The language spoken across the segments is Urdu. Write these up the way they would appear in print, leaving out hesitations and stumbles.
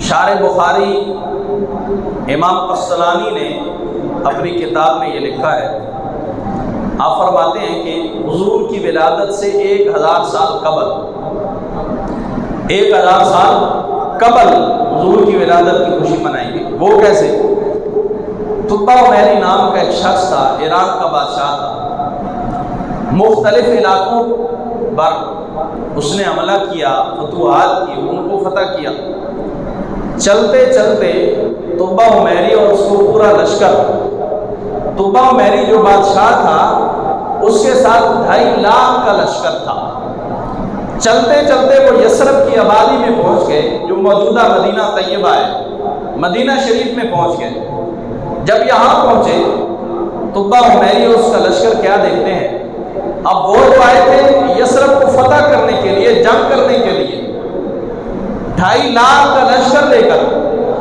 شارح بخاری امام قسطلانی نے اپنی کتاب میں یہ لکھا ہے، آپ فرماتے ہیں کہ حضور کی ولادت سے 1000 سال قبل 1000 سال قبل حضور کی ولادت کی خوشی منائی گئی۔ وہ کیسے؟ طبہ عمیری نام کا ایک شخص تھا، ایران کا بادشاہ تھا، مختلف علاقوں پر اس نے حملہ کیا، فتوحات کی، ان کو فتح کیا۔ چلتے چلتے طبہ عمیری اور اس کو پورا لشکر، طبہ عمیری جو بادشاہ تھا اس کے ساتھ 2.5 لاکھ کا لشکر تھا۔ چلتے چلتے وہ یثرب کی آبادی میں پہنچ گئے، جو موجودہ مدینہ طیبہ ہے، مدینہ شریف میں پہنچ گئے۔ جب یہاں پہنچے طبہ عمیری اور اس کا لشکر کیا دیکھتے ہیں، اب وہ تو آئے تھے یثرب کو فتح کرنے کے لیے، جنگ کرنے کے لیے، 2.5 لاکھ کا لشکر لے کر۔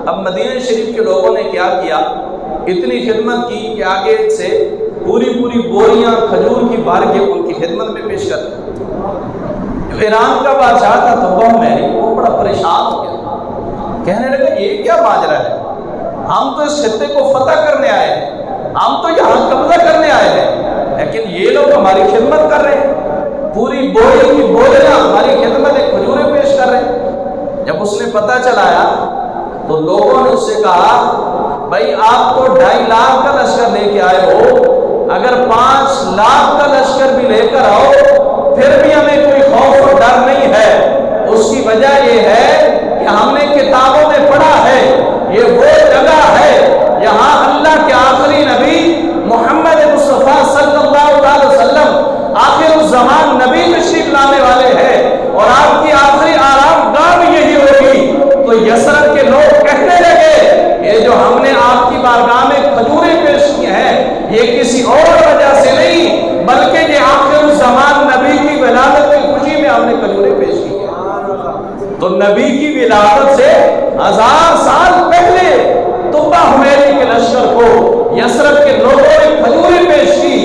اب مدینہ شریف کے لوگوں نے کیا کیا، اتنی خدمت کی کہ آگے سے پوری بوریاں کھجور کی بھر کے ان کی خدمت میں پیش کر دی۔ جو ایران کا بادشاہ تھا طبہ عمیری، وہ بڑا پریشان ہو گیا، کہنے لگا یہ کیا ماجرا ہے، ہم تو اس خطے کو فتح کرنے آئے ہیں، ہم تو یہاں قبضہ کرنے آئے ہیں، لیکن یہ لوگ ہماری خدمت کر رہے ہیں، پوری بوری کی بوریاں ہماری خدمت میں کھجوریں پیش کر رہے ہیں۔ جب اس نے پتہ چلایا تو لوگوں نے اس سے کہا، بھائی آپ تو 2.5 لاکھ کا لشکر لے کے آئے ہو، اگر 5 لاکھ کا لشکر بھی لے کر آؤ پھر بھی ہمیں کوئی خوف و ڈر نہیں ہے۔ اس کی وجہ یہ ہے کہ ہم نے کتابوں میں پڑھا ہے، یہ وہ جگہ ہے یہاں اللہ کے آخری نبی محمد مصطفیٰ صلی اللہ علیہ وسلم آخر الزمان نبی تشریف لانے والے ہیں، اور آپ کی آخری آرام گاہ بھی یہی ہوگی۔ تو یثرب کے لوگ کہنے لگے، یہ جو ہم نے آپ کی بارگاہ میں کھجوریں پیش کی ہیں یہ کسی اور وجہ سے نہیں، بلکہ یہ آخر الزمان نبی کی ولادت کی خوشی میں ہم نے کھجوریں پیش کی ہیں۔ تو نبی کی ولادت سے 1000 سال پہلے طبہ عمیری کے لشکر کو یثرب کے لوگوں نے کھجوریں پیش کی،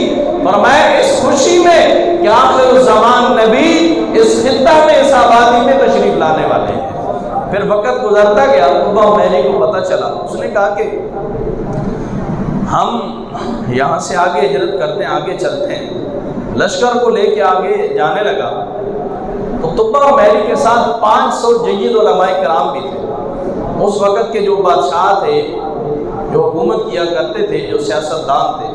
فرمایا اس خوشی میں کہ آخر الزمان نبی اس خطہ میں، اس آبادی میں تشریف لانے والے ہیں۔ پھر وقت گزرتا گیا، طبہ عمیری کو پتہ چلا، اس نے کہا کہ ہم یہاں سے آگے ہجرت کرتے ہیں، آگے چلتے ہیں۔ لشکر کو لے کے آگے جانے لگا تو طبہ عمیری کے ساتھ 500 جید علماء کرام بھی تھے۔ اس وقت کے جو بادشاہ تھے، جو حکومت کیا کرتے تھے، جو سیاستدان تھے،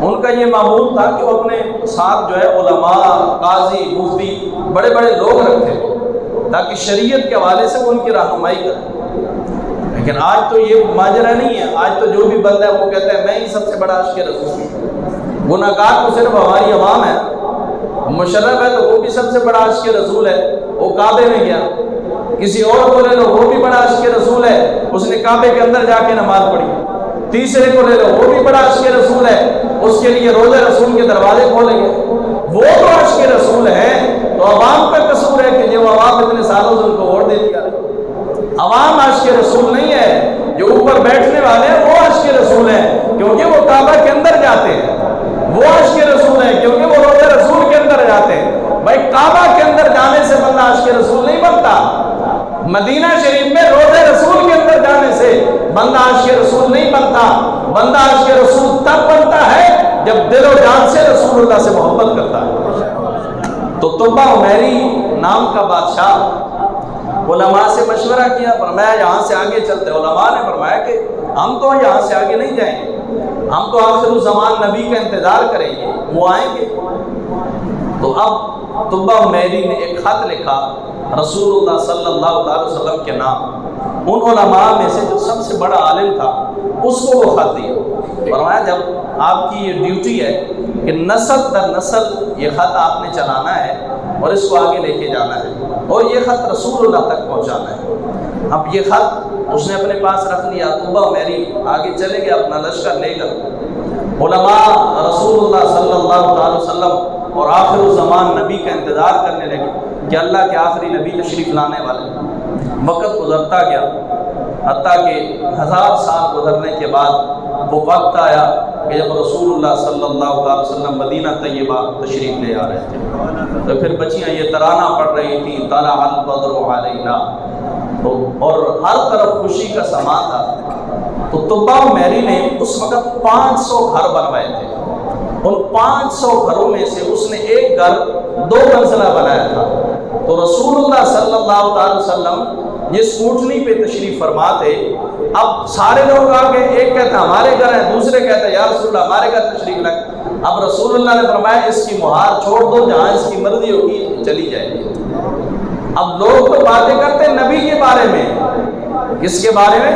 ان کا یہ معمول تھا کہ وہ اپنے ساتھ جو ہے علماء، قاضی، مفتی، بڑے بڑے لوگ رکھتے تھے تاکہ شریعت کے حوالے سے وہ ان کی رہنمائی کریں۔ لیکن آج تو یہ ماجرا نہیں ہے، آج تو جو بھی بندہ ہے وہ کہتا ہے میں ہی سب سے بڑا عاشق رسول ہوں۔ گناہگار تو صرف ہماری عوام ہے، مشرف ہے تو وہ بھی سب سے بڑا عاشق رسول ہے، وہ کعبے میں گیا۔ کسی اور کو لے لو، وہ بھی بڑا عاشق رسول ہے، اس نے کعبے کے اندر جا کے نماز پڑھی۔ تیسرے کو لے لو، وہ بھی بڑا عاشق رسول ہے، اس کے لیے روزہ رسول کے دروازے کھولیں گے۔ وہ تو عاشق رسول ہے، تو عوام کا قصور ہے کہ جو عوام اتنے سالوں سے ان کو ووٹ دے دیا۔ عوام عاشق رسول نہیں ہے، جو اوپر بیٹھنے والے ہیں وہ عاشق رسول ہیں کیونکہ وہ کعبہ کے اندر جاتے ہیں، وہ عاشق رسول ہیں کیونکہ وہ روزہ رسول کے اندر جاتے ہیں۔ بھائی کعبہ کے اندر جانے سے بندہ عاشق رسول نہیں بنتا، مدینہ شریف میں روزہ رسول کے اندر جانے سے بندہ عاشق رسول نہیں بنتا۔ بندہ عاشق رسول تب بنتا ہے جب دل و جان سے رسول اللہ سے محبت کرتا ہے۔ تو طبہ عمیری نام کا بادشاہ علماء سے مشورہ کیا، فرمایا یہاں سے آگے چلتے۔ علماء نے فرمایا کہ ہم تو یہاں سے آگے نہیں جائیں گے، ہم تو آخر الزمان نبی کا انتظار کریں گے، وہ آئیں گے۔ تو اب طبہ عمیری نے ایک خط لکھا رسول اللہ صلی اللہ علیہ وسلم کے نام، ان علماء میں سے جو سب سے بڑا عالم تھا اس کو وہ خط دیا۔ فرمایا جب آپ کی یہ ڈیوٹی ہے کہ نسل در نسل یہ خط آپ نے چلانا ہے اور اس کو آگے لے کے جانا ہے، اور یہ خط رسول اللہ تک پہنچانا ہے۔ اب یہ خط اس نے اپنے پاس رکھ لیا، طبہ عمیری آگے چلے گیا اپنا لشکر لے کر۔ علماء رسول اللہ صلی اللہ علیہ وسلم اور آخر الزمان نبی کا انتظار کرنے لگے کہ اللہ کے آخری نبی تشریف لانے والے۔ وقت گزرتا گیا، حتیٰ کہ 1000 سال گزرنے کے بعد وہ وقت آیا کہ جب رسول اللہ صلی اللہ علیہ وسلم مدینہ طیبہ تشریف لے آ رہے تھے، تو پھر بچیاں یہ ترانہ پڑھ رہی تھیں، طلع البدر علینا، اور ہر طرف خوشی کا سما تھا، تو طبا عمیری نے اس وقت 500 گھر بنوائے تھے۔ ان 500 گھروں میں سے اس نے ایک گھر 2 منزلہ بنایا تھا۔ تو رسول اللہ صلی اللہ علیہ وسلم جس اونٹنی پہ تشریف فرما تھے، اب سارے لوگ آگے، ایک کہتا ہمارے گھر ہیں، دوسرے کہتا ہے یا رسول اللہ ہمارے گھر تشریف لائے۔ اب رسول اللہ نے فرمایا اس کی مہار چھوڑ دو، جہاں اس کی مرضی ہوگی چلی جائے گی۔ اب لوگ تو باتیں کرتے ہیں نبی کے بارے میں، کس کے بارے میں؟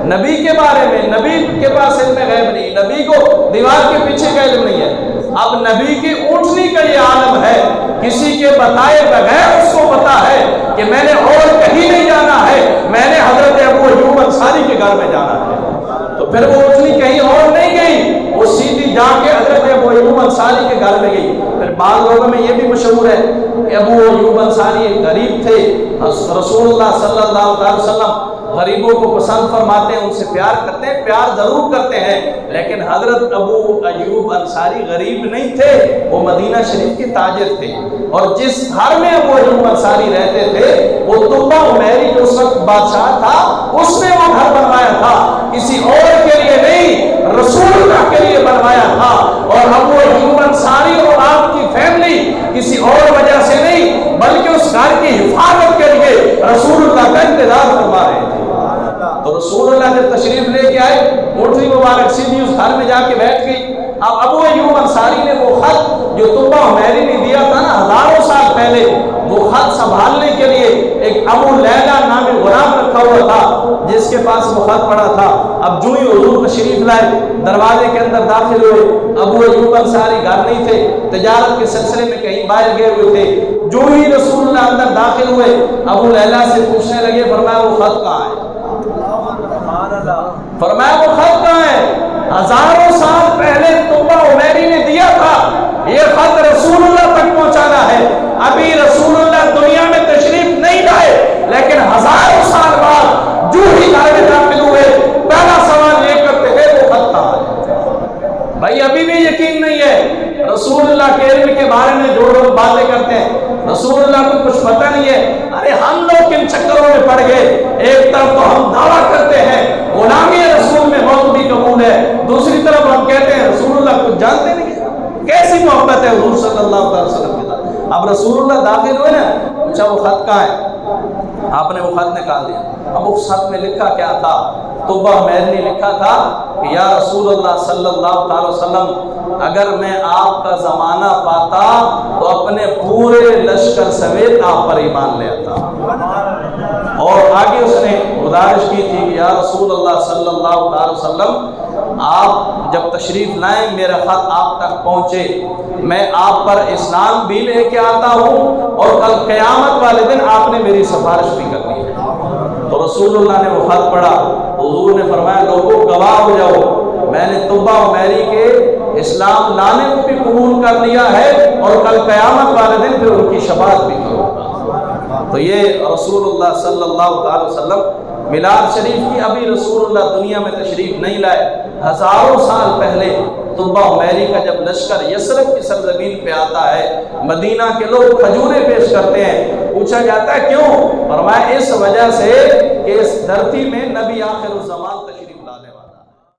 نبی کے بارے میں۔ نبی کے پاس علم غیب نہیں، نبی کو دیوار کے پیچھے کا علم نہیں ہے۔ اب نبی کی اونٹنی کا یہ عالم ہے، کسی کے بتائے بغیر اس کو پتا ہے کہ میں نے اور کہیں نہیں جانا ہے، میں نے حضرت ابو ایوب انصاری کے گھر میں جانا ہے۔ تو پھر وہ اونٹنی کہیں اور نہیں گئی، وہ سیدھی جا کے حضرت ابو ایوب انصاری کے گھر میں گئی۔ پھر بعض لوگوں میں یہ بھی مشہور ہے کہ ابو ایوب انصاری ایک غریب تھے، رسول اللہ صلی اللہ علیہ وسلم غریبوں کو پسند فرماتے ہیں، ان سے پیار کرتے ہیں، پیار ضرور کرتے ہیں، لیکن حضرت ابو ایوب انصاری غریب نہیں تھے، وہ مدینہ شریف کے تاجر تھے، اور جس گھر میں ابو ایوب انصاری رہتے تھے وہ طبا عمیری جو اس وقت بادشاہ تھا، اس نے وہ گھر بنوایا تھا، کسی اور کے لیے نہیں، رسول اللہ کے لیے بنوایا تھا۔ اور ابو ایوب انصاری اور آپ کی فیملی کسی اور وجہ سے نہیں، بلکہ اس گھر کی حفاظت کے لیے رسول اللہ کا انتظار فرما رہے تھے۔ تو رسول اللہ جب تشریف لے کے آئے، اونٹنی مبارک سیدھی اس گھر میں جا کے بیٹھ گئی۔ اب ابو ایوب انصاری نے وہ خط جو طبا عمیری نے دیا تھا نا ہزاروں سال پہلے، وہ خط سنبھالنے کے لیے ایک ابو لیلہ نامی غلام رکھا ہوا تھا جس کے پاس وہ خط پڑا تھا۔ اب جو ہی حضور تشریف لائے، دروازے کے اندر داخل ہوئے، ابو ایوب انصاری گھر نہیں تھے، تجارت کے سلسلے میں کہیں باہر گئے ہوئے تھے۔ جو ہی رسول اللہ اندر داخل ہوئے، ابو لیلہ سے پوچھنے لگے، فرمایا وہ خط کہاں ہے؟ فرمایا وہ خط کہاں ہے؟ ہزاروں سال پہلے طبا عمیری نے دیا تھا، یہ خط رسول اللہ تک پہنچانا ہے۔ ابھی رسول اللہ دنیا میں تشریف نہیں لائے، لیکن ہزاروں سال بعد جو ہی گھر میں داخل ہوئے، پہلا سوال یہ کرتے ہیں وہ خط کہاں ہے؟ بھائی ابھی بھی یقین نہیں ہے، رسول اللہ کے علم کے بارے میں جو لوگ باتیں کرتے ہیں، رسول اللہ کو کچھ پتہ نہیں ہے۔ ارے ہم لوگ کن چکروں میں پڑ گئے، ایک طرف تو ہم دعویٰ کرتے ہیں غلامی رسول میں موت بھی قبول ہے، دوسری طرف ہم کہتے ہیں رسول اللہ کو جانتے نہیں ہیں۔ کیسی محبت ہے حضور صلی اللہ علیہ وسلم کے ساتھ۔ اب رسول اللہ داخل ہوئے نا، پوچھا وہ خط کہاں ہے؟ آپ نے وہ خط نکال دیا۔ اب اس خط میں لکھا کیا تھا؟ طبا عمیری نے لکھا تھا کہ یا رسول اللہ صلی اللہ علیہ وسلم، اگر میں آپ کا زمانہ پاتا تو اپنے پورے لشکر سمیت آپ پر ایمان لے آتا۔ اور آگے اس نے گزارش کی تھی کہ یا رسول اللہ صلی اللہ علیہ وسلم، آپ جب تشریف لائیں میرا خط آپ تک پہنچے، میں آپ پر اسلام بھی لے کے آتا ہوں، اور کل قیامت والے دن آپ نے میری سفارش بھی کرنی ہے۔ تو رسول اللہ نے وہ خط پڑھا، حضور نے فرمایا لوگوں گواہ ہو جاؤ، میں نے طبا عمیری کے اسلام لانے کو بھی قبول کر لیا ہے، اور کل قیامت والے دن پھر ان کی شفاعت بھی کروں گا۔ تو یہ رسول اللہ صلی اللہ علیہ وسلم میلاد شریف کی، ابھی رسول اللہ دنیا میں تشریف نہیں لائے، ہزاروں سال پہلے طبا عمیری کا جب لشکر یثرب کی سرزمین پہ آتا ہے، مدینہ کے لوگ کھجوریں پیش کرتے ہیں، پوچھا جاتا ہے کیوں؟ فرمایا اس وجہ سے کہ اس دھرتی میں نبی آخر الزمان